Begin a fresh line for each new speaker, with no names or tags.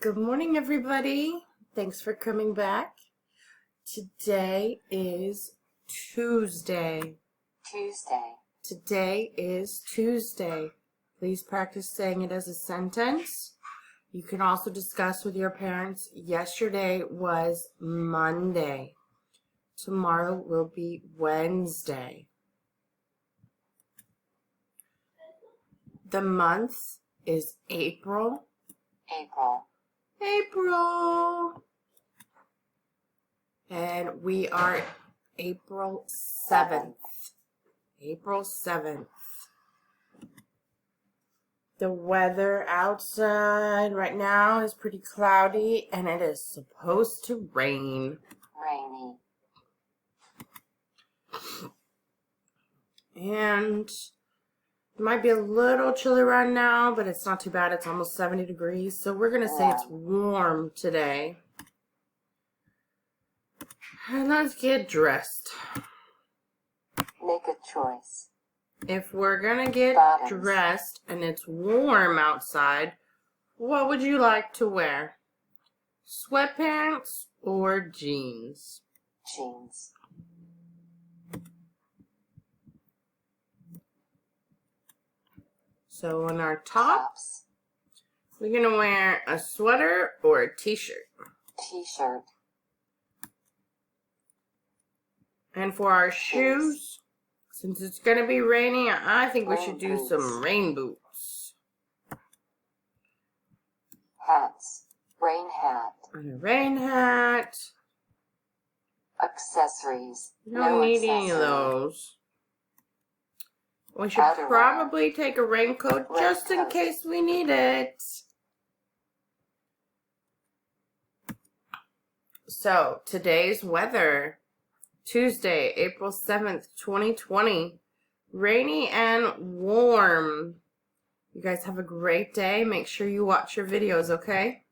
Good morning, everybody. Thanks for coming back. Today is Tuesday. Today is Tuesday. Please practice saying it as a sentence. You can also discuss with your parents. Yesterday was Monday. Tomorrow will be Wednesday. The month is April. And we are April 7th. April 7th. The weather outside right now is pretty cloudy and it is supposed to rain. And it might be a little chilly right now, but it's not too bad. It's almost 70 degrees. So we're going to say it's warm today. And let's get dressed.
Make a choice.
If we're going to get dressed and it's warm outside, what would you like to wear? Sweatpants or jeans?
Jeans.
So on our tops, we're going to wear a sweater or a t-shirt.
T-shirt.
And for our shoes, since it's going to be raining, I think we should do some rain boots.
Hats. Rain hat.
And a rain hat.
Accessories.
You don't need any of those. We should probably take a raincoat just in case we need it. So, today's weather. Tuesday, April 7th, 2020. Rainy and warm. You guys have a great day. Make sure you watch your videos, okay?